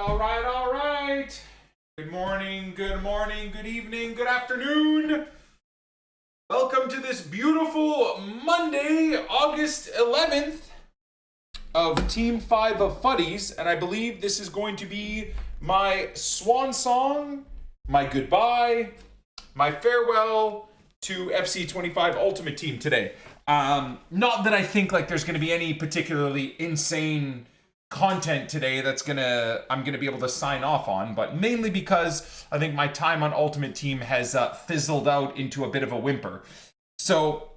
all right. Good morning, good evening, good afternoon. Welcome to this beautiful Monday, August 11th of Team 5 of Fuddies, and I believe this is going to be my swan song, my goodbye, my farewell to FC25 Ultimate Team today. Not that I think like there's going to be any particularly insane content today I'm gonna be able to sign off on, but mainly because I think my time on Ultimate Team has fizzled out into a bit of a whimper. So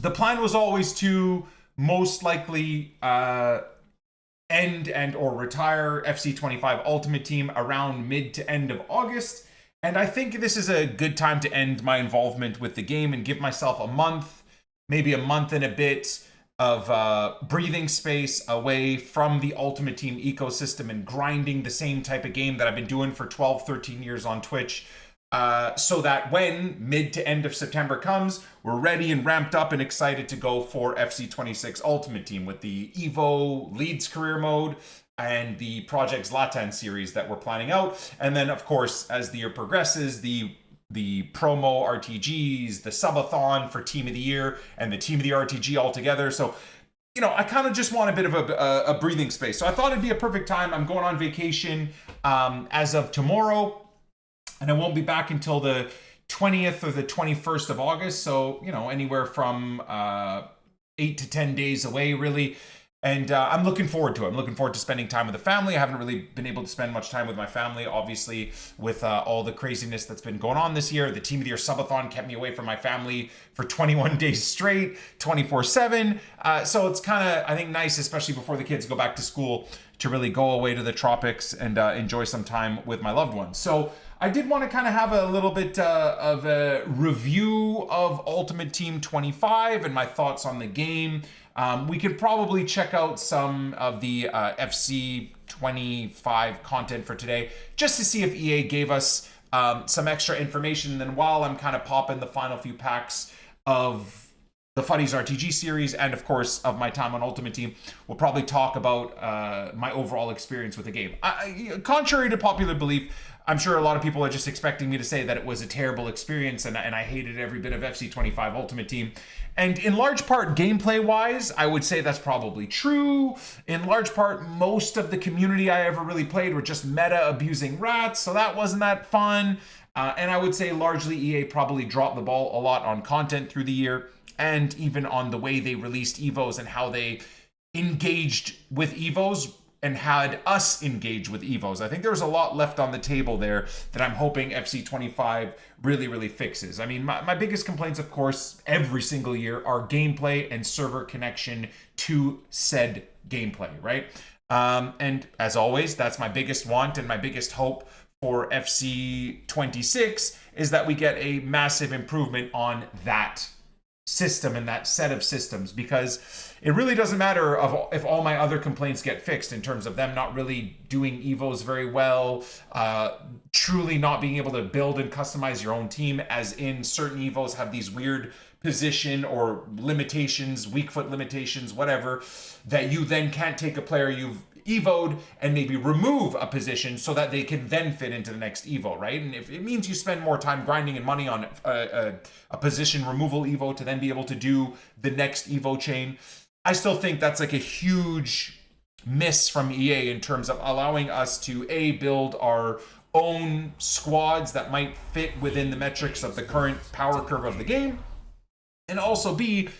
the plan was always to most likely end and or retire FC25 Ultimate Team around mid to end of August, and I think this is a good time to end my involvement with the game and give myself a month, maybe a month and a bit of breathing space away from the Ultimate Team ecosystem and grinding the same type of game that I've been doing for 12, 13 years on Twitch, so that when mid to end of September comes, we're ready and ramped up and excited to go for FC26 Ultimate Team with the Evo Leeds career mode and the Project Zlatan series that we're planning out. And then, of course, as the year progresses, the promo RTGs, the subathon for Team of the Year, and the Team of the RTG all together. So, you know, I kind of just want a bit of a breathing space. So I thought it'd be a perfect time. I'm going on vacation as of tomorrow, and I won't be back until the 20th or the 21st of August. So, you know, anywhere from 8 to 10 days away, really. And I'm looking forward to it. I'm looking forward to spending time with the family. I haven't really been able to spend much time with my family, obviously, with all the craziness that's been going on this year. The Team of the Year subathon kept me away from my family for 21 days straight, 24/7. So it's kind of, I think, nice, especially before the kids go back to school, to really go away to the tropics and enjoy some time with my loved ones. So I did want to kind of have a little bit of a review of Ultimate Team 25 and my thoughts on the game. We could probably check out some of the FC 25 content for today, just to see if EA gave us some extra information. And then while I'm kind of popping the final few packs of the Fuddies RPG series, and of course of my time on Ultimate Team, we'll probably talk about my overall experience with the game. Contrary to popular belief, I'm sure a lot of people are just expecting me to say that it was a terrible experience and I hated every bit of FC25 Ultimate Team. And in large part, gameplay-wise, I would say that's probably true. In large part, most of the community I ever really played were just meta-abusing rats, so that wasn't that fun. And I would say largely EA probably dropped the ball a lot on content through the year, and even on the way they released EVOs and how they engaged with EVOs and had us engage with EVOs. I think there was a lot left on the table there that I'm hoping FC25 really fixes. I mean, my biggest complaints, of course, every single year are gameplay and server connection to said gameplay, right? And as always, that's my biggest want and my biggest hope for FC26 is that we get a massive improvement on that system and that set of systems, because it really doesn't matter if all my other complaints get fixed in terms of them not really doing EVOs very well, truly not being able to build and customize your own team, as in certain EVOs have these weird position or limitations, weak foot limitations, whatever, that you then can't take a player you've evoed and maybe remove a position so that they can then fit into the next evo, right? And if it means you spend more time grinding and money on a position removal evo to then be able to do the next evo chain, I still think that's like a huge miss from EA in terms of allowing us to build our own squads that might fit within the metrics of the current power curve of the game, and also B,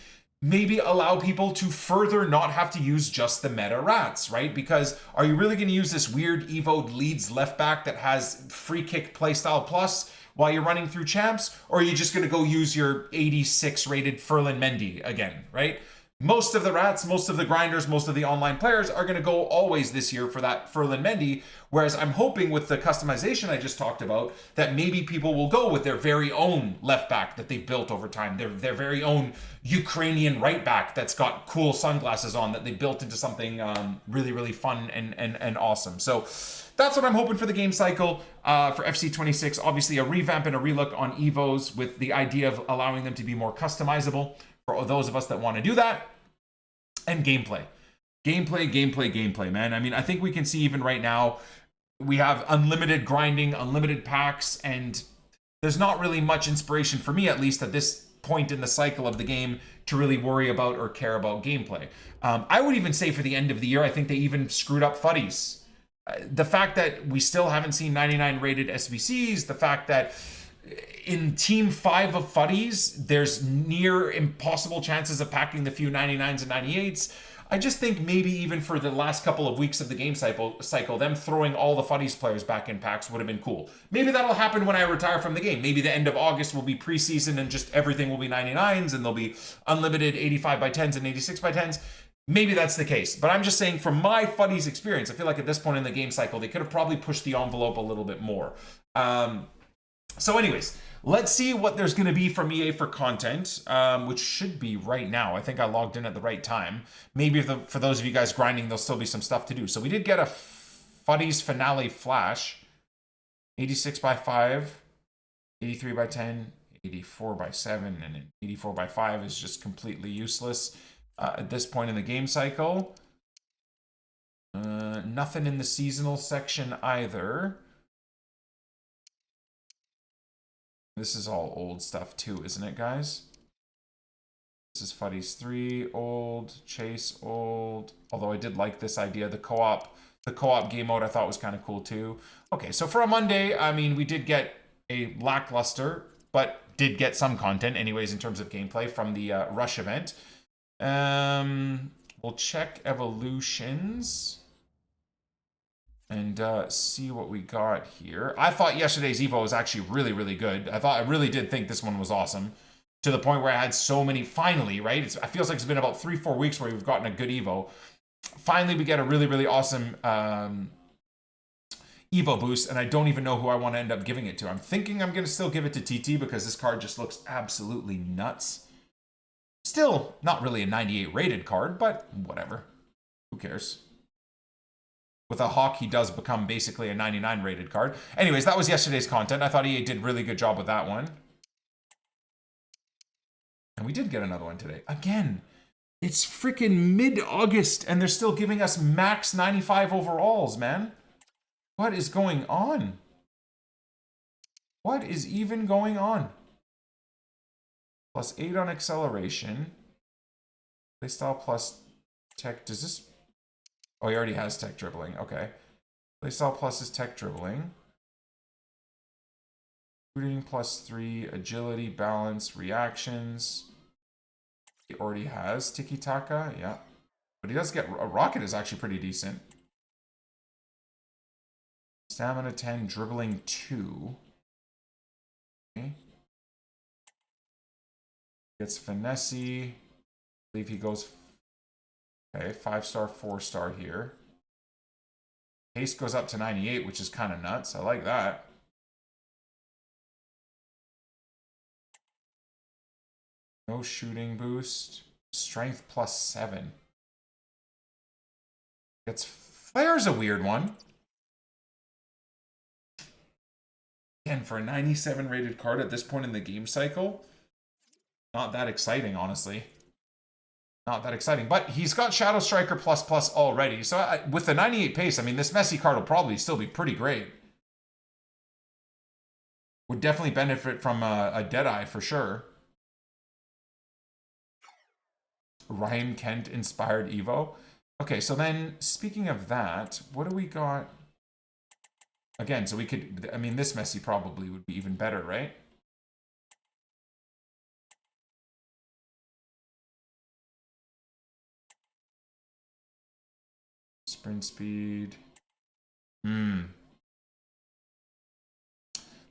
maybe allow people to further not have to use just the meta rats, right? Because are you really going to use this weird evoed Leeds left back that has free kick playstyle plus while you're running through champs? Or are you just going to go use your 86 rated Ferland Mendy again, right? Most of the rats, most of the grinders, most of the online players are going to go always this year for that Ferland Mendy, whereas I'm hoping with the customization I just talked about that maybe people will go with their very own left back that they've built over time, their very own Ukrainian right back that's got cool sunglasses on that they built into something really fun and awesome. So that's what I'm hoping for the game cycle for FC26. Obviously a revamp and a relook on EVOs with the idea of allowing them to be more customizable for those of us that want to do that. And gameplay, man. I mean, I think we can see even right now, we have unlimited grinding, unlimited packs, and there's not really much inspiration for me, at least at this point in the cycle of the game, to really worry about or care about gameplay. I would even say for the end of the year, I think they even screwed up Fuddies. The fact that we still haven't seen 99 rated SBCs, the fact that in Team 5 of Fuddies, there's near impossible chances of packing the few 99s and 98s. I just think maybe even for the last couple of weeks of the game cycle, them throwing all the Fuddies players back in packs would have been cool. Maybe that'll happen when I retire from the game. Maybe the end of August will be preseason and just everything will be 99s and there'll be unlimited 85 by 10s and 86 by 10s. Maybe that's the case. But I'm just saying from my Fuddies experience, I feel like at this point in the game cycle, they could have probably pushed the envelope a little bit more. So anyways, let's see what there's going to be from EA for content, which should be right now. I think I logged in at the right time. Maybe for those of you guys grinding, there'll still be some stuff to do. So we did get a Fuddies Finale Flash, 86 by 5, 83 by 10, 84 by 7, and 84 by 5 is just completely useless at this point in the game cycle. Nothing in the seasonal section either. This is all old stuff too, isn't it, guys? This is Fuddies 3, old, Chase, old. Although I did like this idea. The co-op game mode I thought was kind of cool too. Okay, so for a Monday, I mean, we did get a lackluster, but did get some content anyways in terms of gameplay from the Rush event. We'll check evolutions and see what we got here. I thought yesterday's Evo was actually really, really good. I really did think this one was awesome, to the point where I had so many, finally, right? It feels like it's been about 3-4 weeks where we've gotten a good Evo. Finally, we get a really, really awesome Evo boost, and I don't even know who I want to end up giving it to. I'm thinking I'm going to still give it to TT because this card just looks absolutely nuts. Still not really a 98 rated card, but whatever. Who cares? With a Hawk, he does become basically a 99 rated card. Anyways, that was yesterday's content. I thought EA did a really good job with that one. And we did get another one today. Again, it's freaking mid-August and they're still giving us max 95 overalls, man. What is going on? What is even going on? Plus 8 on acceleration. Playstyle plus tech. Does this... Oh, he already has tech dribbling. Okay. Playstyle plus is tech dribbling. Shooting plus 3. Agility, balance, reactions. He already has Tiki Taka. Yeah. But he does get... A rocket is actually pretty decent. Stamina 10. Dribbling 2. Okay. Gets finesse. I believe he goes... Okay, 5-star, 4-star here. Haste goes up to 98, which is kind of nuts. I like that. No shooting boost. Strength plus 7. Gets Flare's a weird one. Again, for a 97 rated card at this point in the game cycle, not that exciting, honestly. Not that exciting, but he's got Shadow Striker plus plus already. So with the 98 pace, I mean, this Messi card will probably still be pretty great. Would definitely benefit from a Deadeye for sure. Ryan Kent inspired Evo. Okay, so then speaking of that, what do we got? Again, so we could, I mean, this Messi probably would be even better, right? Sprint speed. The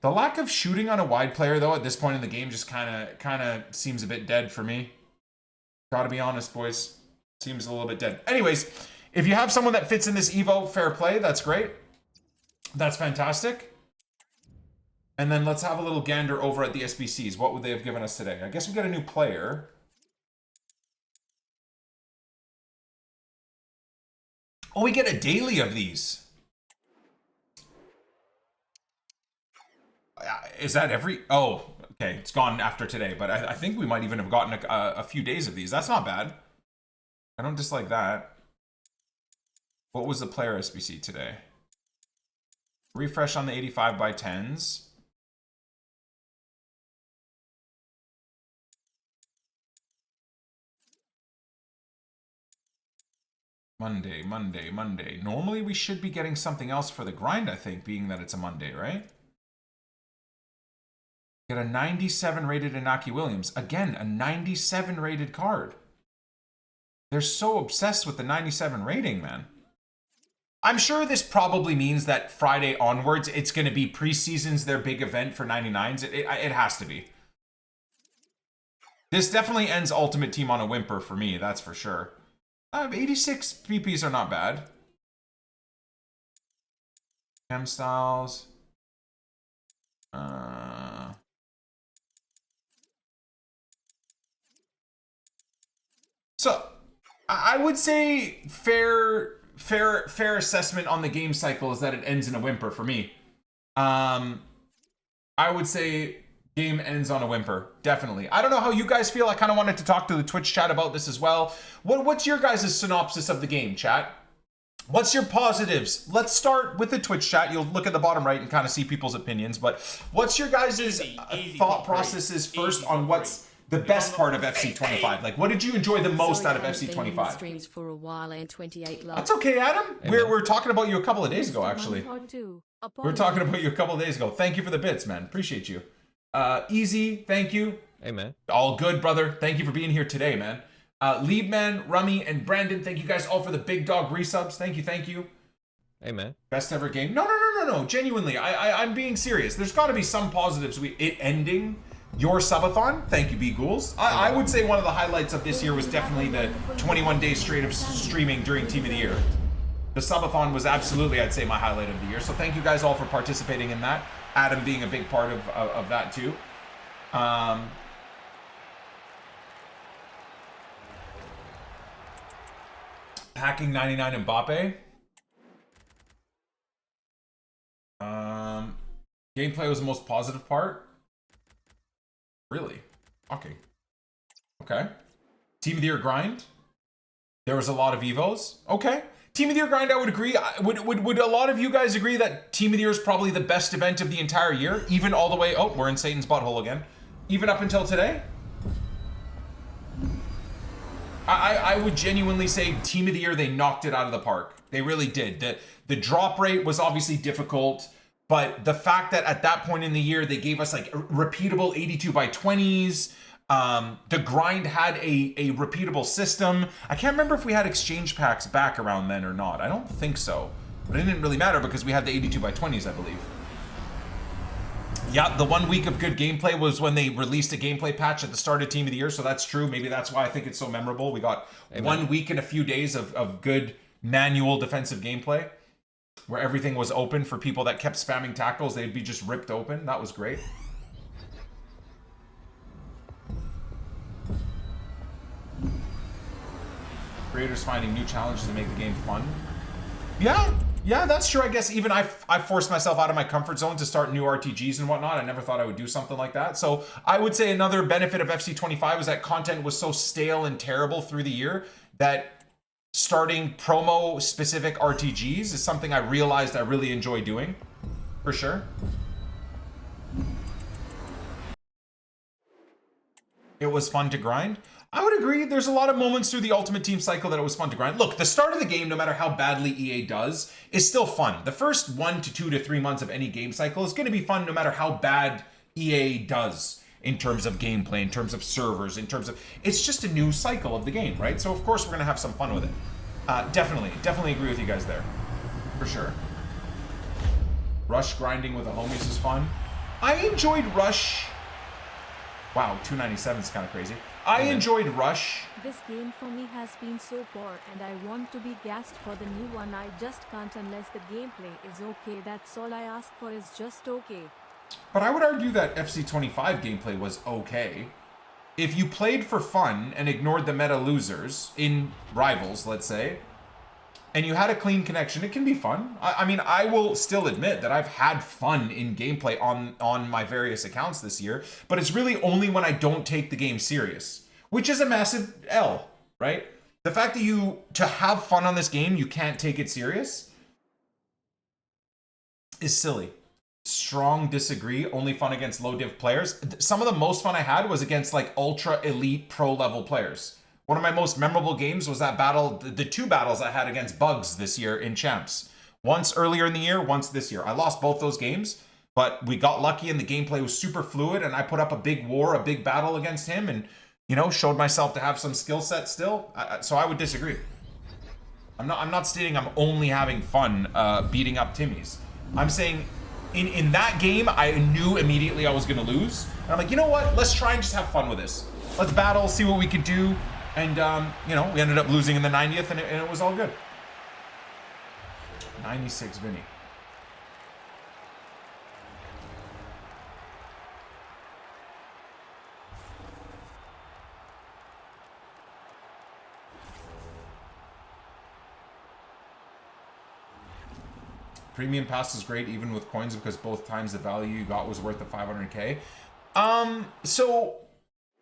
lack of shooting on a wide player, though, at this point in the game just kind of seems a bit dead for me. Gotta be honest, boys. Seems a little bit dead. Anyways, if you have someone that fits in this Evo, fair play. That's great. That's fantastic. And then let's have a little gander over at the SBCs. What would they have given us today? I guess we got a new player. Oh, we get a daily of these. Is that every... Oh, okay. It's gone after today, but I think we might even have gotten a few days of these. That's not bad. I don't dislike that. What was the player SBC today? Refresh on the 85 by 10s. Monday. Normally we should be getting something else for the grind, I think, being that it's a Monday, right? Get a 97 rated Inaki Williams. Again, a 97 rated card. They're so obsessed with the 97 rating, man. I'm sure this probably means that Friday onwards, it's going to be preseason's their big event for 99s. It has to be. This definitely ends Ultimate Team on a whimper for me, that's for sure. 86 PPs are not bad. Chem styles. So, I would say fair assessment on the game cycle is that it ends in a whimper for me. I would say game ends on a whimper, definitely. I don't know how you guys feel. I kind of wanted to talk to the Twitch chat about this as well. What's your guys' synopsis of the game, chat? What's your positives? Let's start with the Twitch chat. You'll look at the bottom right and kind of see people's opinions. But what's your guys' thought processes first on what's the best part of FC25? Like, what did you enjoy the most out of FC25? Streams for a while and 28 love. That's okay, Adam. We're talking about you a couple of days ago, actually. We're talking about you a couple of days ago. Thank you for the bits, man. Appreciate you. Easy, thank you. Hey, man. All good, brother. Thank you for being here today, man. Liebman, Rummy, and Brandon, thank you guys all for the big dog resubs. Thank you. Hey, man. Best ever game. No. Genuinely, I'm being serious. There's got to be some positives. It ending your subathon. Thank you, B Ghouls. I would say one of the highlights of this year was definitely the 21 days straight of streaming during Team of the Year. The subathon was absolutely, I'd say, my highlight of the year. So thank you guys all for participating in that. Adam being a big part of that too. Packing 99 Mbappe. Gameplay was the most positive part. Really? Okay. Team of the Year grind. There was a lot of Evos. Okay. Team of the Year grind, I would agree. Would a lot of you guys agree that Team of the Year is probably the best event of the entire year? Even all the way... Oh, we're in Satan's butthole again. Even up until today? I would genuinely say Team of the Year, they knocked it out of the park. They really did. The drop rate was obviously difficult, but the fact that at that point in the year, they gave us like repeatable 82 by 20s. The grind had a repeatable system. I can't remember if we had exchange packs back around then or not. I don't think so, but it didn't really matter because we had the 82 by 20s, I believe. Yeah, the 1 week of good gameplay was when they released a gameplay patch at the start of Team of the Year, so that's true. Maybe that's why I think it's so memorable. We got 1 week and a few days of good manual defensive gameplay where everything was open for people that kept spamming tackles. They'd be just ripped open. That was great. Creators finding new challenges to make the game fun. Yeah, that's true. I guess even I forced myself out of my comfort zone to start new RTGs and whatnot. I never thought I would do something like that. So I would say another benefit of FC25 was that content was so stale and terrible through the year that starting promo-specific RTGs is something I realized I really enjoy doing, for sure. It was fun to grind. I would agree. There's a lot of moments through the Ultimate Team cycle that it was fun to grind. Look, the start of the game, no matter how badly EA does, is still fun. The first 1 to 2 to 3 months of any game cycle is going to be fun no matter how bad EA does in terms of gameplay, in terms of servers, in terms of... It's just a new cycle of the game, right? So, of course, we're going to have some fun with it. Definitely agree with you guys there. For sure. Rush grinding with the homies is fun. I enjoyed Rush... Wow, 297 is kind of crazy. I enjoyed Rush. This game for me has been so poor and I want to be gassed for the new one. I just can't unless the gameplay is okay. That's all I ask for is just okay. But I would argue that FC25 gameplay was okay. If you played for fun and ignored the meta losers in Rivals, let's say, and you had a clean connection, it can be fun. I mean, I will still admit that I've had fun in gameplay on my various accounts this year, but it's really only when I don't take the game serious, which is a massive L, right? The fact that to have fun on this game, you can't take it serious. is silly. Strong disagree. Only fun against low div players. Some of the most fun I had was against like ultra elite pro level players. One of my most memorable games was that battle, the two battles I had against Bugs this year in Champs. Once earlier in the year, once this year. I lost both those games, but we got lucky and the gameplay was super fluid and I put up a big war, a big battle against him and, you know, showed myself to have some skill set still. So I would disagree. I'm not stating I'm only having fun beating up Timmys. I'm saying in that game, I knew immediately I was going to lose. And I'm like, you know what? Let's try and just have fun with this. Let's battle, see what we can do. And, you know, we ended up losing in the 90th and it was all good. 96 Vinny. Premium pass is great even with coins because both times the value you got was worth the 500k. So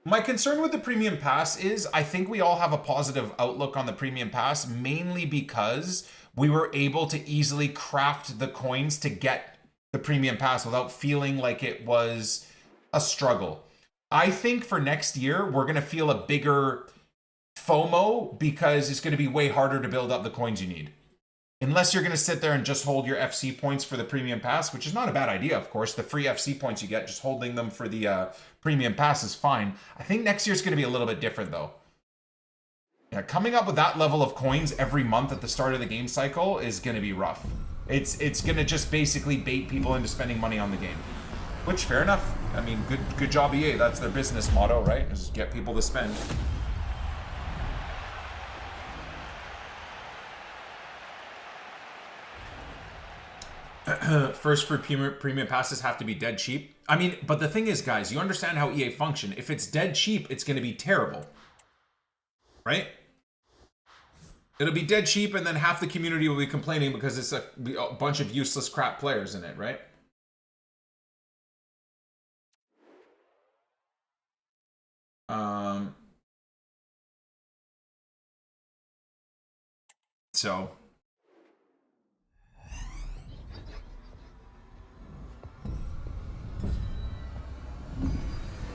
my concern with the premium pass is I think we all have a positive outlook on the premium pass, mainly because we were able to easily craft the coins to get the premium pass without feeling like it was a struggle. I think for next year, we're going to feel a bigger FOMO because it's going to be way harder to build up the coins you need. Unless you're going to sit there and just hold your FC points for the premium pass, which is not a bad idea, of course. The free FC points you get, just holding them for the premium pass is fine. I think next year's going to be a little bit different, though. Yeah, coming up with that level of coins every month at the start of the game cycle is going to be rough. It's going to just basically bait people into spending money on the game. Which, fair enough. I mean, good job, EA. That's their business motto, right? Just get people to spend. First for premium passes have to be dead cheap. I mean, but the thing is, guys, you understand how EA function. If it's dead cheap, it's going to be terrible. Right? It'll be dead cheap and then half the community will be complaining because it's a bunch of useless crap players in it, right? So...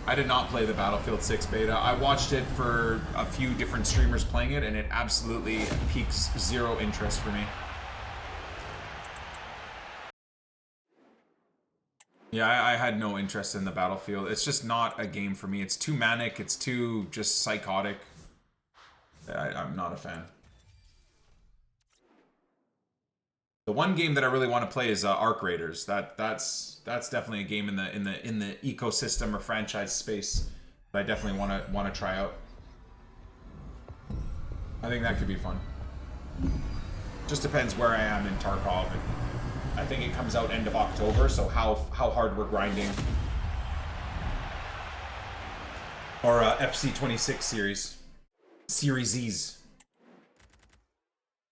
I did not play the Battlefield 6 beta. I watched it for a few different streamers playing it, and it absolutely piques zero interest for me. Yeah, I had no interest in the Battlefield. It's just not a game for me. It's too manic. It's too just psychotic. I'm not a fan. The one game that I really want to play is Arc Raiders. That's definitely a game in the ecosystem or franchise space that I definitely want to try out. I think that could be fun. Just depends where I am in Tarkov. I think it comes out end of October, so how hard we're grinding. Or FC26 series. Series Z's.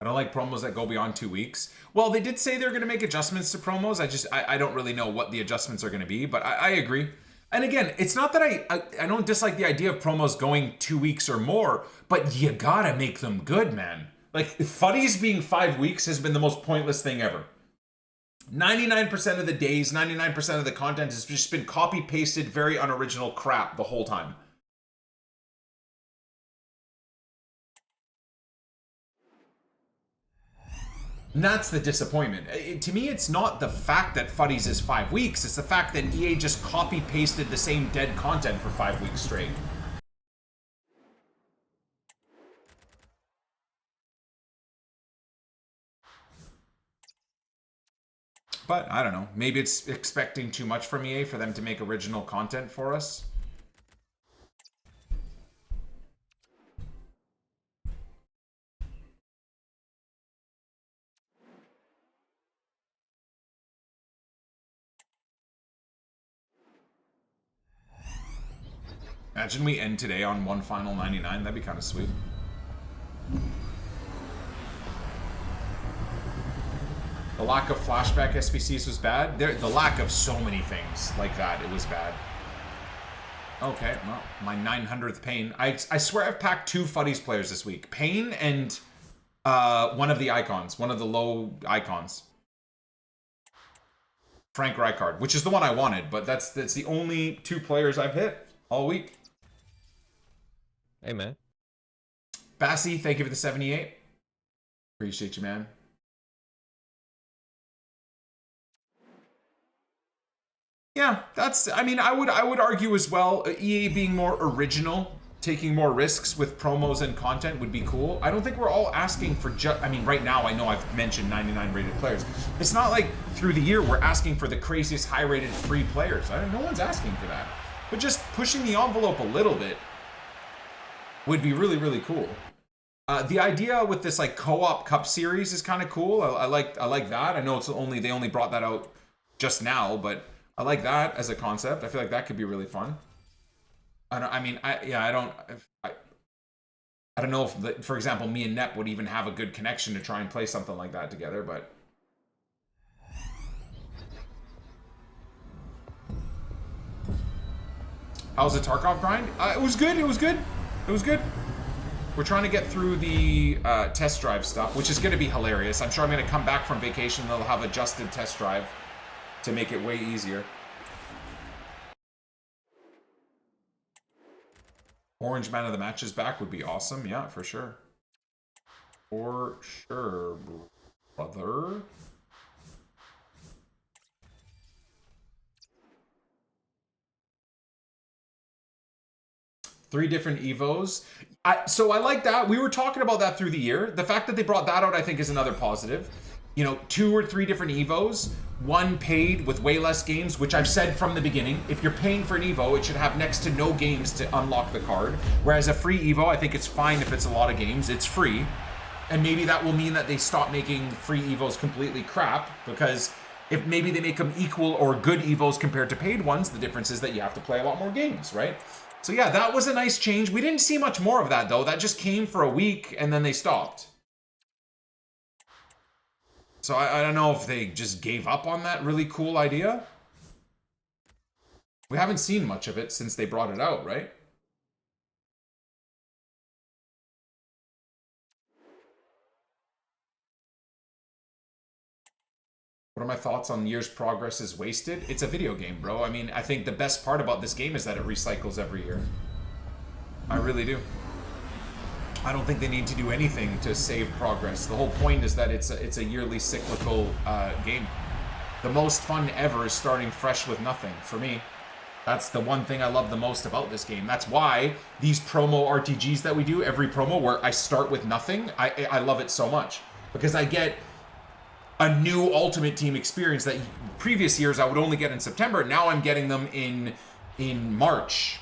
I don't like promos that go beyond 2 weeks. Well, they did say they're going to make adjustments to promos. I don't really know what the adjustments are going to be, but I agree. And again, it's not that I don't dislike the idea of promos going 2 weeks or more, but you gotta make them good, man. Like, Fuddies being 5 weeks has been the most pointless thing ever. 99% of the days, 99% of the content has just been copy-pasted, very unoriginal crap the whole time. And that's the disappointment. To me, it's not the fact that Fuddies is 5 weeks. It's the fact that EA just copy-pasted the same dead content for 5 weeks straight. But, I don't know. Maybe it's expecting too much from EA for them to make original content for us. Imagine we end today on one final 99. That'd be kind of sweet. The lack of flashback SBCs was bad. The lack of so many things like that, it was bad. Okay, well, my 900th Pain. I swear I've packed 2 Fuddies players this week. Pain and one of the icons. One of the low icons. Frank Rijkaard, which is the one I wanted, but that's the only 2 players I've hit all week. Hey, man. Bassy, thank you for the 78. Appreciate you, man. Yeah, I mean, I would argue as well, EA being more original, taking more risks with promos and content would be cool. I don't think we're all asking for I mean, right now, I know I've mentioned 99 rated players. It's not like through the year we're asking for the craziest high rated free players. No one's asking for that. But just pushing the envelope a little bit would be really, really cool. The idea with this like co-op cup series is kind of cool. I like that. I know they only brought that out just now, but I like that as a concept. I feel like that could be really fun. I don't know if, for example, me and Nep would even have a good connection to try and play something like that together, but. How's the Tarkov grind? It was good. We're trying to get through the test drive stuff, which is going to be hilarious. I'm sure I'm going to come back from vacation and they'll have adjusted test drive to make it way easier. Orange Man of the Match is back would be awesome. Yeah, for sure. For sure, brother. Three different Evos. So I like that. We were talking about that through the year. The fact that they brought that out, I think, is another positive. 2 or 3 different Evos. One paid with way less games, which I've said from the beginning. If you're paying for an Evo, it should have next to no games to unlock the card. Whereas a free Evo, I think it's fine if it's a lot of games. It's free. And maybe that will mean that they stop making free Evos completely crap, because if maybe they make them equal or good Evos compared to paid ones, the difference is that you have to play a lot more games, right? So yeah, that was a nice change. We didn't see much more of that, though. That just came for a week, and then they stopped. So I don't know if they just gave up on that really cool idea. We haven't seen much of it since they brought it out, right? What are my thoughts on Year's Progress is wasted? It's a video game, bro. I mean, I think the best part about this game is that it recycles every year. I really do. I don't think they need to do anything to save progress. The whole point is that it's a yearly cyclical game. The most fun ever is starting fresh with nothing, for me. That's the one thing I love the most about this game. That's why these promo RTGs that we do, every promo where I start with nothing, I love it so much. Because I get a new Ultimate Team experience that previous years I would only get in September. Now I'm getting them in March,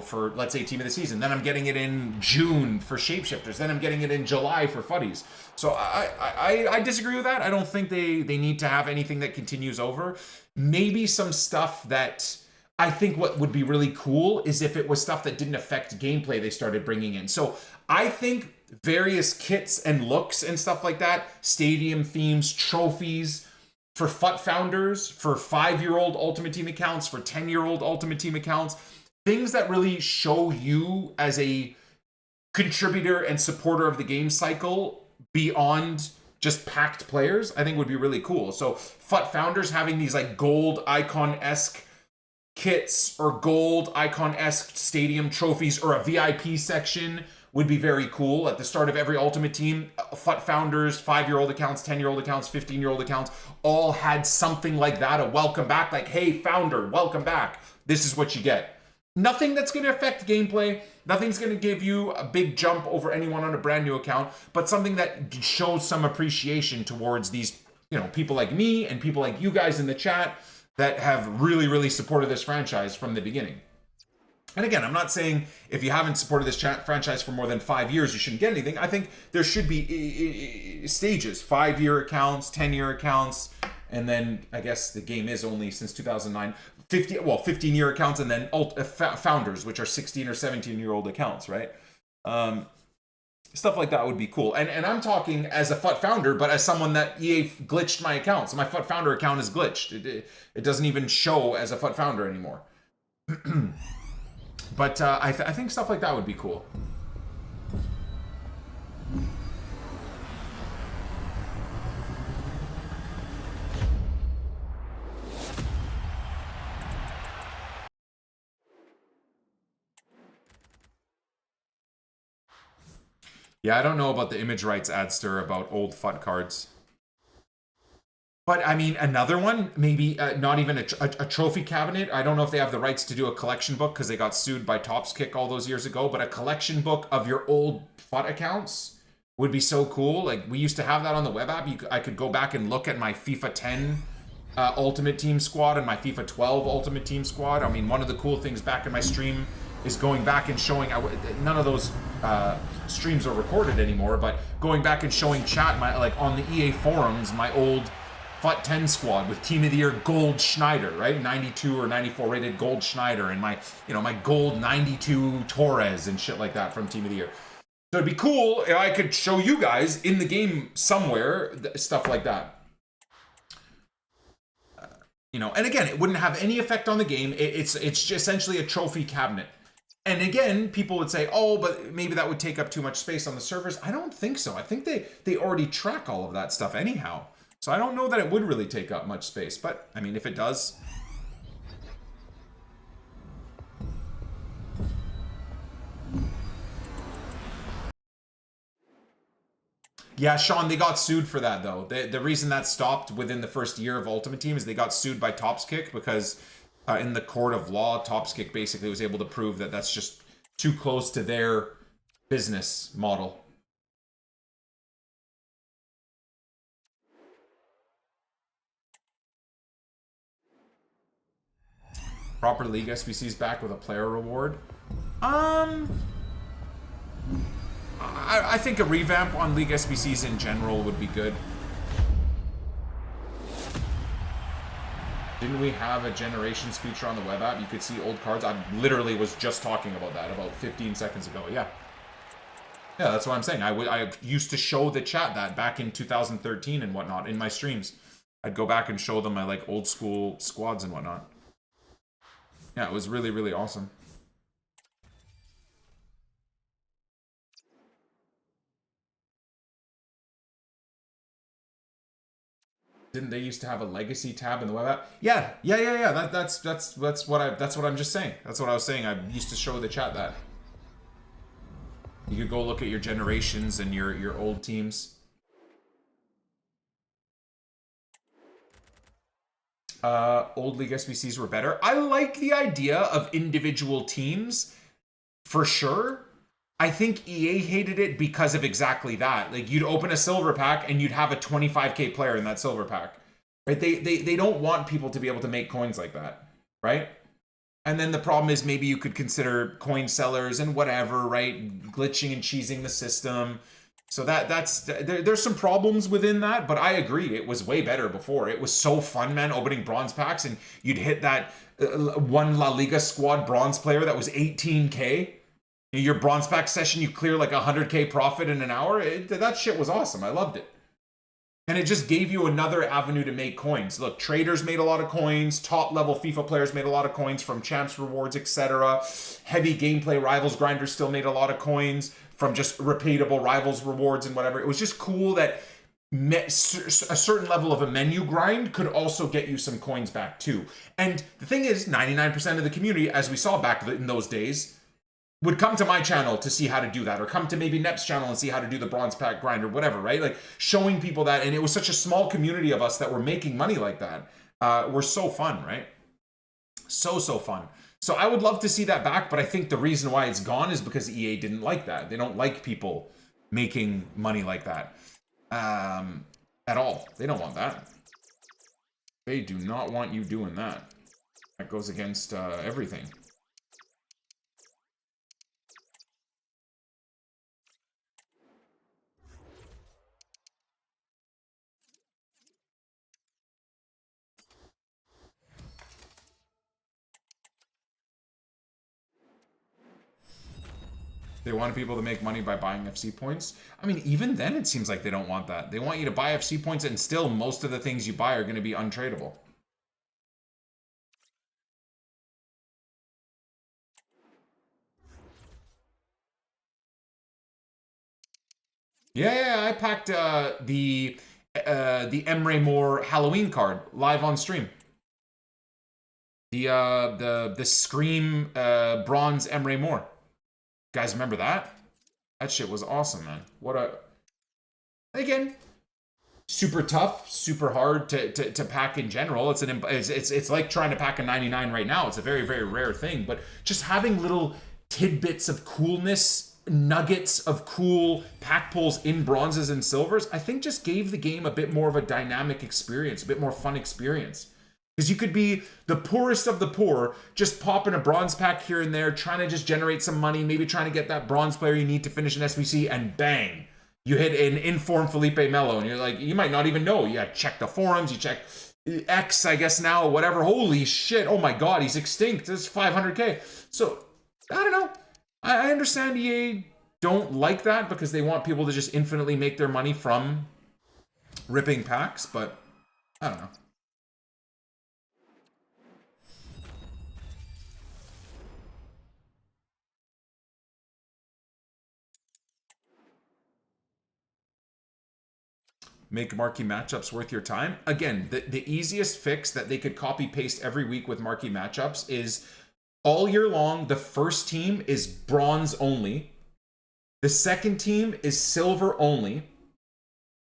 for, let's say, Team of the Season. Then I'm getting it in June for Shapeshifters. Then I'm getting it in July for Fuddies. So I disagree with that. I don't think they need to have anything that continues over. Maybe some stuff that I think what would be really cool is if it was stuff that didn't affect gameplay they started bringing in. So I think various kits and looks and stuff like that, stadium themes, trophies, for FUT founders, for 5-year-old Ultimate Team accounts, for 10-year-old Ultimate Team accounts, things that really show you as a contributor and supporter of the game cycle beyond just packed players, I think would be really cool. So FUT founders having these like gold icon-esque kits or gold icon-esque stadium trophies or a VIP section would be very cool. At the start of every Ultimate Team, FUT founders, 5-year-old accounts, 10-year-old accounts, 15-year-old accounts, all had something like that, a welcome back, like, hey, founder, welcome back. This is what you get. Nothing that's going to affect gameplay. Nothing's going to give you a big jump over anyone on a brand new account, but something that shows some appreciation towards these, people like me and people like you guys in the chat that have really, really supported this franchise from the beginning. And again, I'm not saying if you haven't supported this franchise for more than 5 years, you shouldn't get anything. I think there should be stages, 5-year accounts, 10-year accounts, and then I guess the game is only since 2009, 15-year accounts, and then founders, which are 16 or 17-year-old accounts, right? Stuff like that would be cool. And I'm talking as a FUT founder, but as someone that EA glitched my account. So my FUT founder account is glitched. It doesn't even show as a FUT founder anymore. But I think stuff like that would be cool. Yeah, I don't know about the image rights adster about old FUT cards. But, I mean, another one, maybe not even a trophy cabinet. I don't know if they have the rights to do a collection book because they got sued by Topskick all those years ago. But a collection book of your old FUT accounts would be so cool. Like, we used to have that on the web app. I could go back and look at my FIFA 10 Ultimate Team squad and my FIFA 12 Ultimate Team squad. I mean, one of the cool things back in my stream is going back and showing, none of those streams are recorded anymore, but going back and showing chat, like on the EA forums, my old FUT 10 squad with Team of the Year Gold Schneider, right? 92 or 94 rated Gold Schneider, and my, my Gold 92 Torres and shit like that from Team of the Year. So it'd be cool if I could show you guys in the game somewhere stuff like that. And again, it wouldn't have any effect on the game. It's just essentially a trophy cabinet. And again, people would say, oh, but maybe that would take up too much space on the servers. I don't think so. I think they already track all of that stuff anyhow. So I don't know that it would really take up much space, but I mean, if it does. Yeah, Sean, they got sued for that though. The reason that stopped within the first year of Ultimate Team is they got sued by Topskick because in the court of law, Topskick basically was able to prove that that's just too close to their business model. Proper League SBC's back with a player reward. I think a revamp on League SBCs in general would be good. Didn't we have a Generations feature on the web app? You could see old cards. I literally was just talking about that about 15 seconds ago. Yeah. Yeah, that's what I'm saying. I used to show the chat that back in 2013 and whatnot in my streams. I'd go back and show them my like old school squads and whatnot. Yeah, it was really, really awesome. Didn't they used to have a legacy tab in the web app? Yeah. That's what I'm just saying. That's what I was saying. I used to show the chat that. You could go look at your generations and your old teams. Old League SBCs were better. I like the idea of individual teams, for sure. I think EA hated it because of exactly that. Like, you'd open a silver pack and you'd have a 25k player in that silver pack, right? They don't want people to be able to make coins like that, right? And then the problem is maybe you could consider coin sellers and whatever, right? Glitching and cheesing the system. So there's some problems within that, but I agree. It was way better before. It was so fun, man, opening bronze packs, and you'd hit that one La Liga squad bronze player that was 18k. Your bronze pack session, you clear like 100k profit in an hour. That shit was awesome. I loved it. And it just gave you another avenue to make coins. Look, traders made a lot of coins. Top level FIFA players made a lot of coins from champs rewards, etc. Heavy gameplay rivals grinders still made a lot of coins from just repeatable rivals rewards and whatever. It was just cool that a certain level of a menu grind could also get you some coins back too. And the thing is, 99% of the community, as we saw back in those days, would come to my channel to see how to do that, or come to maybe Nep's channel and see how to do the bronze pack grind or whatever, right? Like showing people that, and it was such a small community of us that were making money like that. Were so fun, right? So fun. So I would love to see that back, but I think the reason why it's gone is because EA didn't like that. They don't like people making money like that at all. They don't want that. They do not want you doing that. That goes against everything. They want people to make money by buying FC points. I mean, even then it seems like they don't want that. They want you to buy FC points, and still most of the things you buy are going to be untradeable. Yeah, I packed the Emre Moore Halloween card live on stream. The Scream bronze Emre Moore. Guys, remember that? That shit was awesome, man. Again, super tough, super hard to pack in general. It's like trying to pack a 99 right now. It's a very, very rare thing, but just having little tidbits of coolness, nuggets of cool pack pulls in bronzes and silvers, I think just gave the game a bit more of a dynamic experience, a bit more fun experience. Because you could be the poorest of the poor, just popping a bronze pack here and there, trying to just generate some money, maybe trying to get that bronze player you need to finish an SBC, and bang, you hit an informed Felipe Melo, and you're like, you might not even know. You check the forums, you check X, I guess now, whatever. Holy shit, oh my god, he's extinct. It's 500k. So, I don't know. I understand EA don't like that because they want people to just infinitely make their money from ripping packs, but I don't know. Make marquee matchups worth your time. Again, the easiest fix that they could copy paste every week with marquee matchups is all year long, the first team is bronze only. The second team is silver only.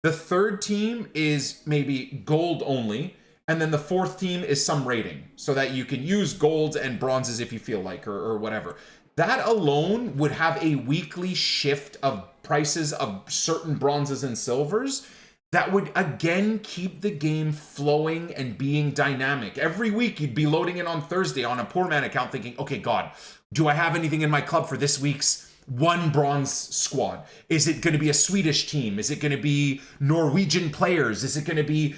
The third team is maybe gold only. And then the fourth team is some rating so that you can use golds and bronzes if you feel like, or whatever. That alone would have a weekly shift of prices of certain bronzes and silvers that would again keep the game flowing and being dynamic. Every week you'd be loading in on Thursday on a poor man account thinking, okay, God, do I have anything in my club for this week's one bronze squad? Is it going to be a Swedish team? Is it going to be Norwegian players? Is it going to be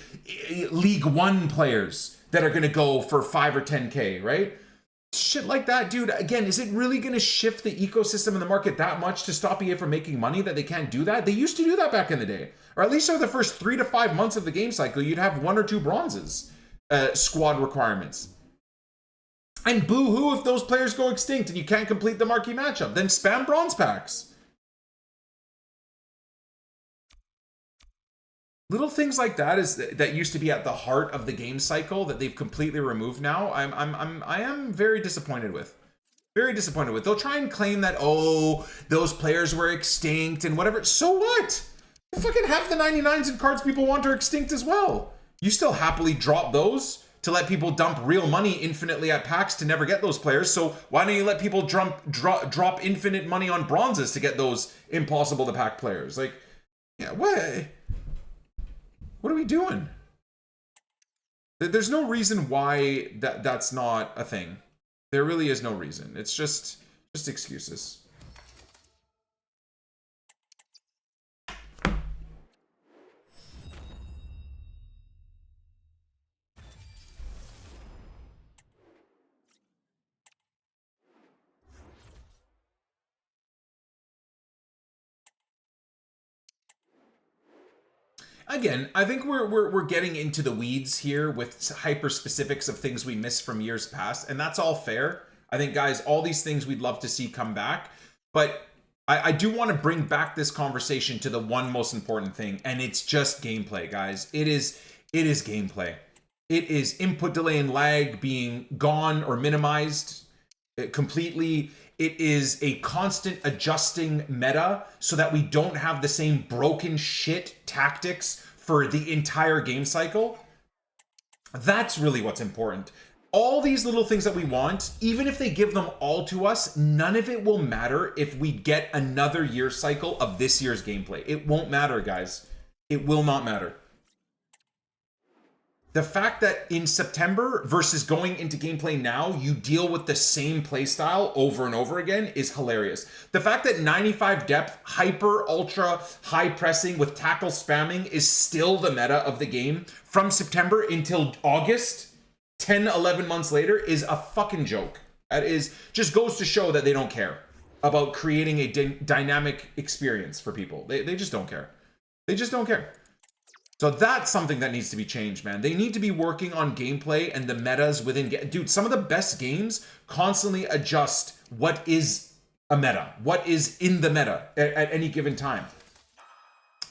League One players that are going to go for 5 or 10K, right? Shit like that, dude. Again, is it really going to shift the ecosystem in the market that much to stop EA from making money that they can't do that? They used to do that back in the day. Or at least over the first 3 to 5 months of the game cycle, you'd have 1 or 2 bronzes, squad requirements. And boo-hoo if those players go extinct and you can't complete the marquee matchup. Then spam bronze packs. Little things like that used to be at the heart of the game cycle that they've completely removed now. I am very disappointed with. Very disappointed with. They'll try and claim that, oh, those players were extinct and whatever. So what? Fucking half the 99s and cards people want are extinct as well. You still happily drop those to let people dump real money infinitely at packs to never get those players. So why don't you let people drop infinite money on bronzes to get those impossible to pack players? Like, yeah, what are we doing? There's no reason why that's not a thing. There really is no reason. It's just excuses. Again, I think we're getting into the weeds here with hyper specifics of things we missed from years past, and that's all fair. I think, guys, all these things we'd love to see come back, but I do want to bring back this conversation to the one most important thing, and it's just gameplay, guys. It is gameplay. It is input delay and lag being gone or minimized completely. It is a constant adjusting meta so that we don't have the same broken shit tactics for the entire game cycle. That's really what's important. All these little things that we want, even if they give them all to us, none of it will matter if we get another year cycle of this year's gameplay. It won't matter, guys. It will not matter. The fact that in September versus going into gameplay now, you deal with the same playstyle over and over again is hilarious. The fact that 95 depth, hyper, ultra, high pressing with tackle spamming is still the meta of the game from September until August, 10, 11 months later, is a fucking joke. That is just goes to show that they don't care about creating a dynamic experience for people. They just don't care. They just don't care. So that's something that needs to be changed, man. They need to be working on gameplay and the metas within... Dude, some of the best games constantly adjust what is a meta, what is in the meta at any given time,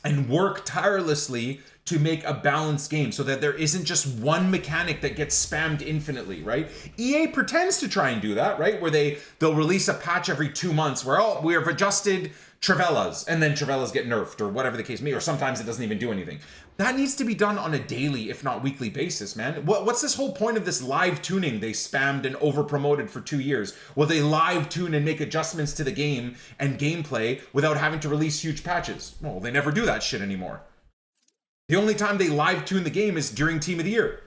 and work tirelessly to make a balanced game so that there isn't just one mechanic that gets spammed infinitely, right? EA pretends to try and do that, right? Where they'll release a patch every 2 months where, oh, we have adjusted Travellas, and then Travellas get nerfed or whatever the case may be, or sometimes it doesn't even do anything. That needs to be done on a daily, if not weekly basis, man. What's this whole point of this live tuning they spammed and over promoted for 2 years? Will they live tune and make adjustments to the game and gameplay without having to release huge patches? Well, they never do that shit anymore. The only time they live tune the game is during Team of the Year.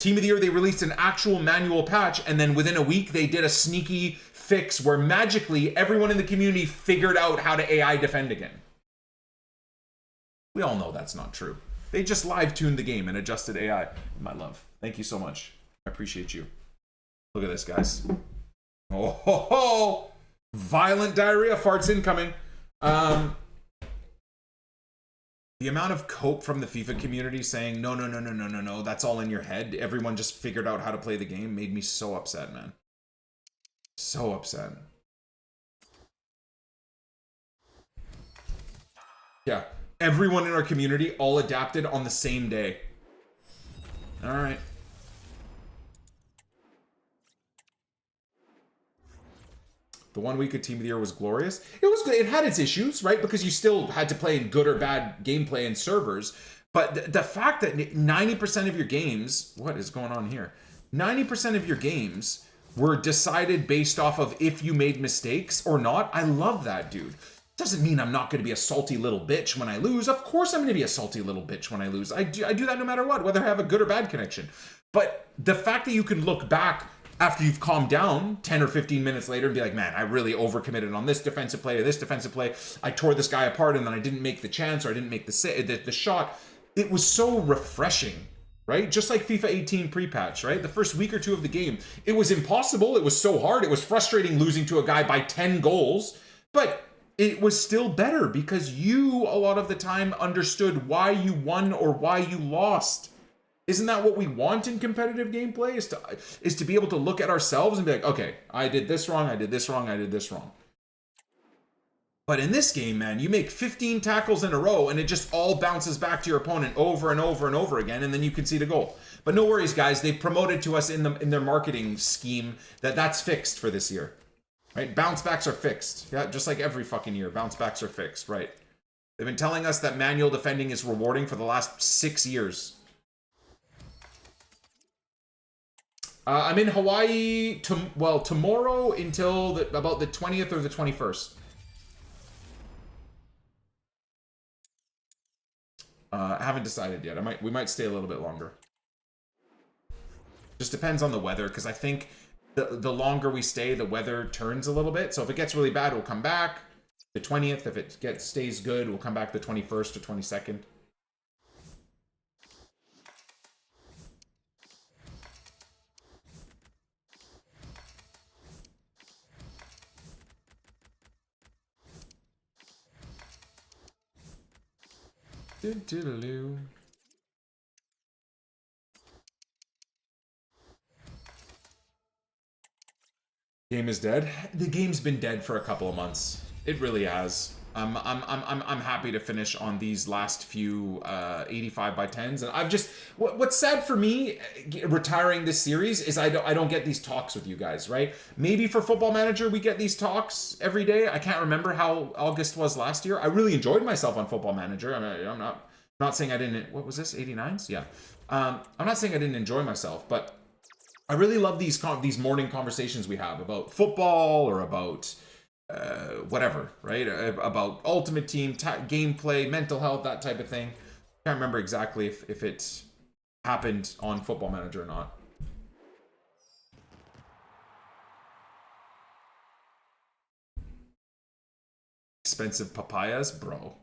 Team of the Year, they released an actual manual patch, and then within a week, they did a sneaky fix where magically everyone in the community figured out how to AI defend again. We all know that's not true. They just live tuned the game and adjusted AI. My love, thank you so much. I appreciate you. Look at this, guys. Oh, ho, ho. Violent diarrhea farts incoming. The amount of cope from the FIFA community saying, no, that's all in your head. Everyone just figured out how to play the game made me so upset, man. So upset. Yeah. Everyone in our community all adapted on the same day. All right. The 1 week of Team of the Year was glorious. It was good. It had its issues, right? Because you still had to play in good or bad gameplay and servers. But the fact that 90% of your games, what is going on here? 90% of your games were decided based off of if you made mistakes or not. I love that, dude. Doesn't mean I'm not going to be a salty little bitch when I lose. Of course I'm going to be a salty little bitch when I lose. I do that no matter what, whether I have a good or bad connection. But the fact that you can look back after you've calmed down 10 or 15 minutes later and be like, man, I really overcommitted on this defensive play or this defensive play. I tore this guy apart and then I didn't make the chance or I didn't make the shot. It was so refreshing, right? Just like FIFA 18 pre-patch, right? The first week or two of the game, it was impossible. It was so hard. It was frustrating losing to a guy by 10 goals, but it was still better because you, a lot of the time, understood why you won or why you lost. Isn't that what we want in competitive gameplay? Is to be able to look at ourselves and be like, okay, I did this wrong, I did this wrong, I did this wrong. But in this game, man, you make 15 tackles in a row and it just all bounces back to your opponent over and over and over again, and then you concede a goal. But no worries, guys. They've promoted to us in their marketing scheme that's fixed for this year. Right? Bounce backs are fixed. Yeah, just like every fucking year, bounce backs are fixed, right? They've been telling us that manual defending is rewarding for the last 6 years. I'm in Hawaii tomorrow until about the 20th or the 21st. I haven't decided yet. We might stay a little bit longer. Just depends on the weather, because I think the longer we stay, the weather turns a little bit. So if it gets really bad, we'll come back the 20th. If it stays good, we'll come back the 21st or 22nd. Game is dead. The game's been dead for a couple of months. It really has. I'm happy to finish on these last few 85 by 10s, and I've just what's sad for me retiring this series is I don't get these talks with you guys, right? Maybe for Football Manager we get these talks every day. I can't remember how August was last year. I really enjoyed myself on Football Manager. I'm not saying I didn't. What was this? 89s? Yeah. I'm not saying I didn't enjoy myself, but I really love these morning conversations we have about football or about whatever, right? About Ultimate Team, gameplay, mental health, that type of thing. I can't remember exactly if it happened on Football Manager or not. Expensive papayas, bro.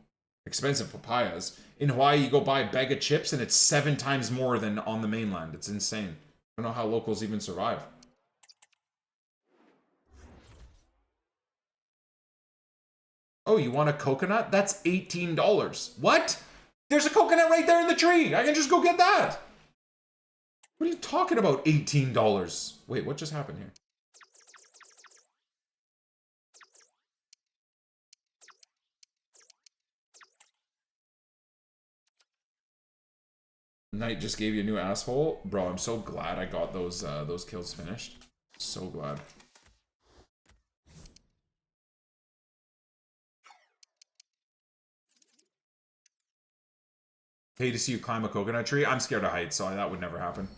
Expensive papayas. In Hawaii, you go buy a bag of chips and it's 7 times more than on the mainland. It's insane. I don't know how locals even survive. Oh, you want a coconut? That's $18. What? There's a coconut right there in the tree. I can just go get that. What are you talking about, $18? Wait, what just happened here? Knight just gave you a new asshole. Bro, I'm so glad I got those kills finished. So glad. Pay to see you climb a coconut tree. I'm scared of heights, so that would never happen.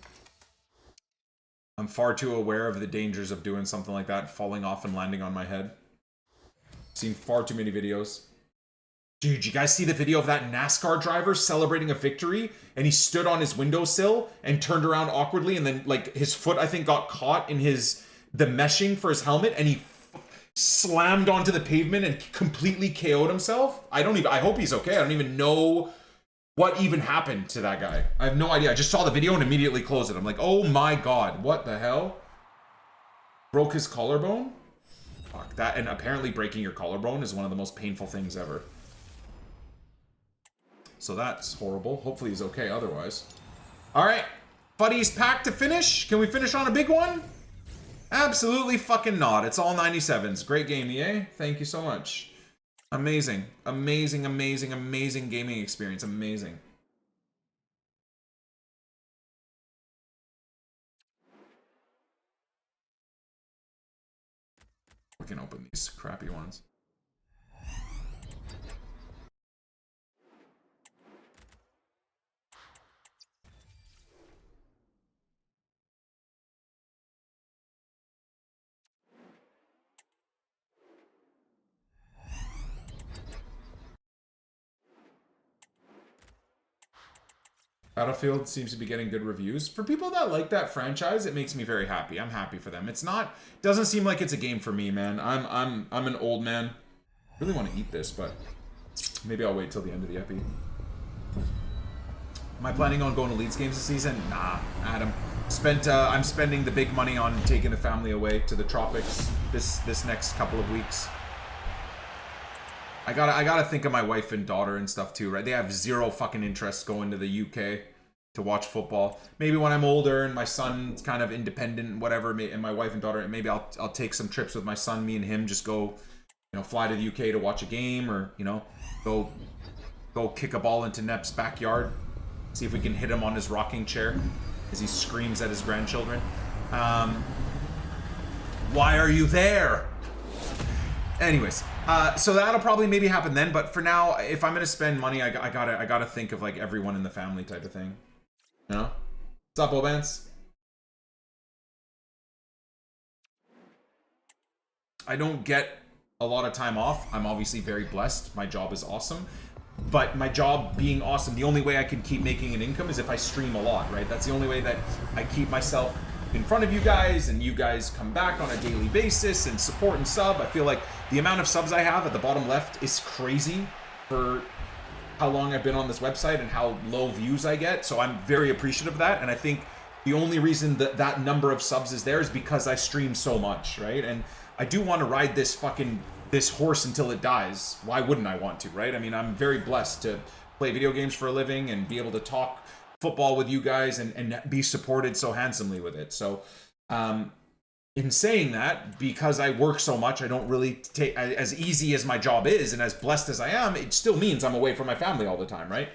I'm far too aware of the dangers of doing something like that, falling off and landing on my head. Seen far too many videos. Dude, you guys see the video of that NASCAR driver celebrating a victory? And he stood on his windowsill and turned around awkwardly, and then like his foot, I think, got caught in the meshing for his helmet, and he slammed onto the pavement and completely KO'd himself. I hope he's okay. I don't even know what even happened to that guy. I have no idea. I just saw the video and immediately closed it. I'm like, oh my god, what the hell? Broke his collarbone? Fuck that. And apparently breaking your collarbone is one of the most painful things ever. So that's horrible. Hopefully he's okay otherwise. Alright. Buddy's pack to finish. Can we finish on a big one? Absolutely fucking not. It's all 97s. Great game, EA. Thank you so much. Amazing. Amazing, amazing, amazing gaming experience. Amazing. We can open these crappy ones. Battlefield seems to be getting good reviews. For people that like that franchise, it makes me very happy. I'm happy for them. Doesn't seem like it's a game for me, man. I'm an old man. I really want to eat this, but maybe I'll wait till the end of the epi. Am I planning on going to Leeds games this season? Nah, Adam. I'm spending the big money on taking the family away to the tropics this next couple of weeks. I gotta think of my wife and daughter and stuff too, right? They have zero fucking interest going to the UK to watch football. Maybe when I'm older and my son's kind of independent and whatever, and my wife and daughter, maybe I'll take some trips with my son, me and him, just go, fly to the UK to watch a game, or, go kick a ball into Nep's backyard. See if we can hit him on his rocking chair as he screams at his grandchildren. Why are you there? Anyways, so that'll probably maybe happen then, but for now, if I'm gonna spend money, I gotta think of like everyone in the family type of thing. What's up, Obance? I don't get a lot of time off. I'm obviously very blessed. My job is awesome. But my job being awesome, the only way I can keep making an income is if I stream a lot, right? That's the only way that I keep myself in front of you guys, and you guys come back on a daily basis and support and sub. I feel like the amount of subs I have at the bottom left is crazy for how long I've been on this website and how low views I get. So I'm very appreciative of that. And I think the only reason that that number of subs is there is because I stream so much, right? And I do want to ride this horse until it dies. Why wouldn't I want to, right? I mean, I'm very blessed to play video games for a living and be able to talk football with you guys and be supported so handsomely with it. So in saying that, because I work so much, I don't really take, as easy as my job is and as blessed as I am, it still means I'm away from my family all the time, right?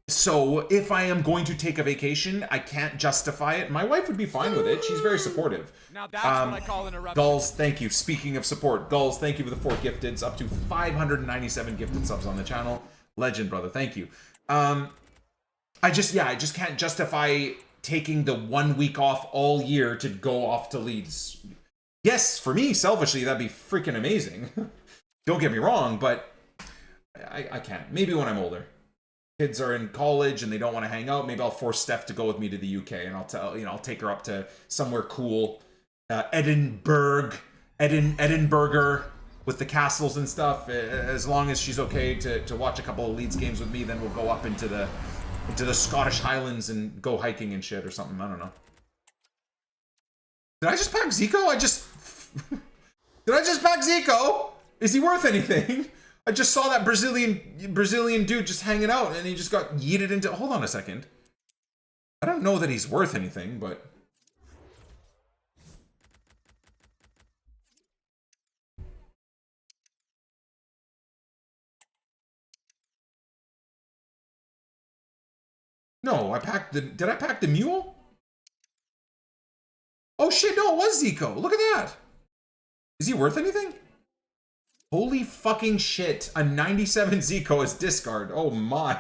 So if I am going to take a vacation, I can't justify it. My wife would be fine with it. She's very supportive. Now that's what I call interruption. Gulls, thank you. Speaking of support, Gulls, thank you for the 4 gifteds, up to 597 gifted subs on the channel. Legend, brother. Thank you. I just can't justify taking the 1 week off all year to go off to Leeds. Yes, for me, selfishly, that'd be freaking amazing. Don't get me wrong, but I can't. Maybe when I'm older. Kids are in college and they don't want to hang out. Maybe I'll force Steph to go with me to the UK, and I'll take her up to somewhere cool. Edinburgh with the castles and stuff. As long as she's okay to watch a couple of Leeds games with me, then we'll go up into the Scottish Highlands and go hiking and shit or something. I don't know. Did I just pack Zico? Did I just pack Zico? Is he worth anything? I just saw that Brazilian dude just hanging out, and he just got yeeted into... Hold on a second. I don't know that he's worth anything, but... No, I packed the... Did I pack the mule? Oh shit, no, it was Zico. Look at that. Is he worth anything? Holy fucking shit. A 97 Zico is discard. Oh my.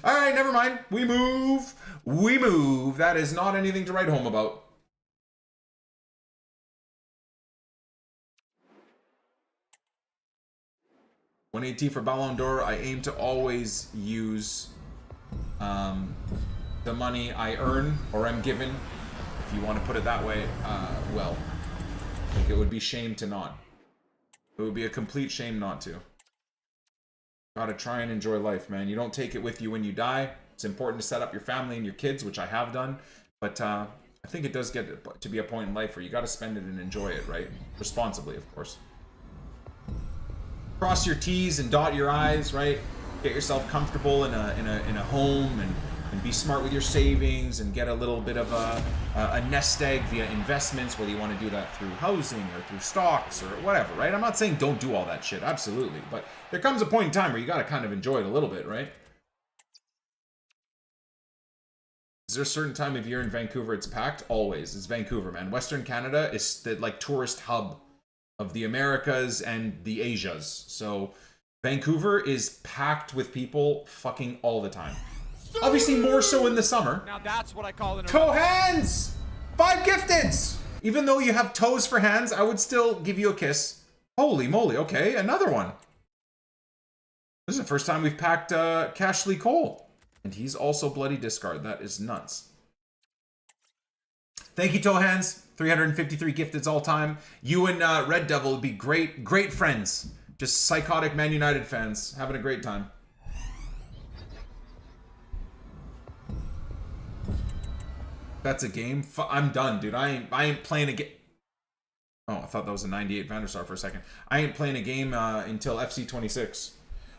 All right, never mind. We move. We move. That is not anything to write home about. When AT for Ballon d'Or, I aim to always use the money I earn or am given, if you want to put it that way, well. I think it would be shame to not. It would be a complete shame not to. Gotta try and enjoy life, man. You don't take it with you when you die. It's important to set up your family and your kids, which I have done. But I think it does get to be a point in life where you gotta spend it and enjoy it, right? Responsibly, of course. Cross your T's and dot your I's, right? Get yourself comfortable in a home and be smart with your savings and get a little bit of a nest egg via investments, whether you want to do that through housing or through stocks or whatever, right? I'm not saying don't do all that shit, absolutely. But there comes a point in time where you got to kind of enjoy it a little bit, right? Is there a certain time of year in Vancouver it's packed? Always. It's Vancouver, man. Western Canada is the like tourist hub of the Americas and the Asias. So Vancouver is packed with people fucking all the time. Obviously more so in the summer. Now that's what I call an toe hands! 5 gifteds! Even though you have toes for hands, I would still give you a kiss. Holy moly, okay, another one. This is the first time we've packed Cashley Cole. And he's also bloody discard. That is nuts. Thank you, toe hands. 353 gifteds all time. You and Red Devil would be great friends. Just psychotic Man United fans having a great time. That's a game. I'm done, dude. I ain't playing a game. Oh, I thought that was a 98 Van der Sar for a second. I ain't playing a game until FC26.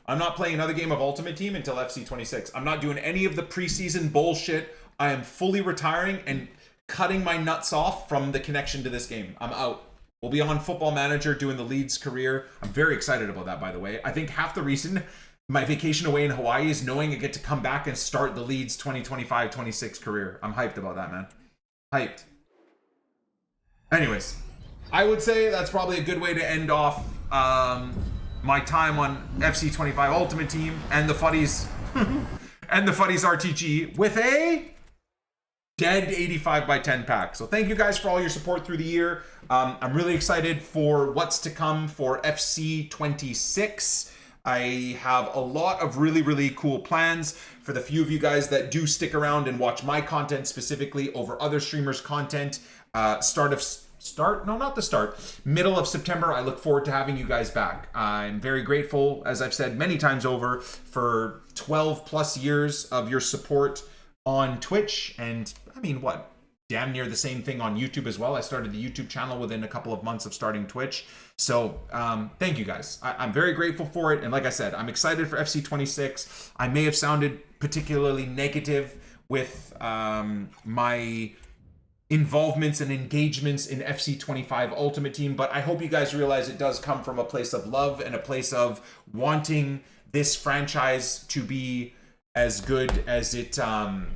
I'm not playing another game of Ultimate Team until FC26. I'm not doing any of the preseason bullshit. I am fully retiring and cutting my nuts off from the connection to this game. I'm out. We'll be on Football Manager doing the Leeds career. I'm very excited about that, by the way. I think half the reason my vacation away in Hawaii is knowing I get to come back and start the Leeds 2025-26 career. I'm hyped about that, man. Hyped. Anyways, I would say that's probably a good way to end off my time on FC25 Ultimate Team and the Fuddies and the Fuddies RTG with a dead 85 by 10 pack. So thank you guys for all your support through the year. I'm really excited for what's to come for FC26. I have a lot of really cool plans for the few of you guys that do stick around and watch my content specifically over other streamers' content. Middle of September, I look forward to having you guys back. I'm very grateful, as I've said many times over, for 12 plus years of your support on Twitch. And I mean, what? Damn near the same thing on YouTube as well. I started the YouTube channel within a couple of months of starting Twitch. So thank you guys. I'm very grateful for it. And like I said, I'm excited for FC26. I may have sounded particularly negative with my involvements and engagements in FC25 Ultimate Team, but I hope you guys realize it does come from a place of love and a place of wanting this franchise to be as good as it can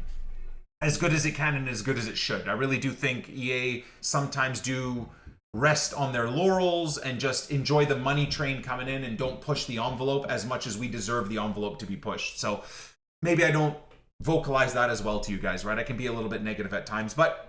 and as good as it should. I really do think EA sometimes do rest on their laurels and just enjoy the money train coming in and don't push the envelope as much as we deserve the envelope to be pushed. So maybe I don't vocalize that as well to you guys, right? I can be a little bit negative at times, but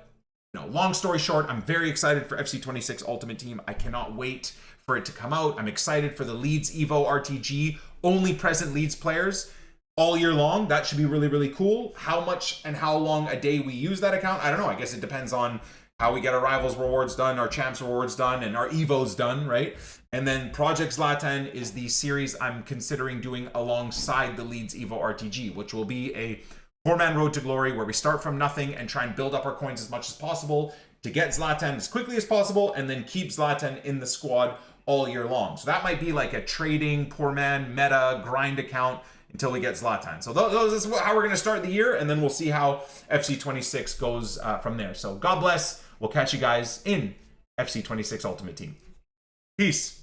no, long story short, I'm very excited for FC26 Ultimate Team. I cannot wait for it to come out. I'm excited for the Leeds Evo RTG, only present Leeds players all year long. That should be really cool. How much and how long a day we use that account, I don't know. I guess it depends on how we get our Rivals rewards done, our Champs rewards done, and our Evos done, right? And then Project Zlatan is the series I'm considering doing alongside the Leeds Evo RTG, which will be a 4-man road to glory where we start from nothing and try and build up our coins as much as possible to get Zlatan as quickly as possible and then keep Zlatan in the squad all year long. So that might be like a trading, poor man, meta, grind account until we get Zlatan. So this is how we're going to start the year, and then we'll see how FC26 goes from there. So God bless. We'll catch you guys in FC26 Ultimate Team. Peace.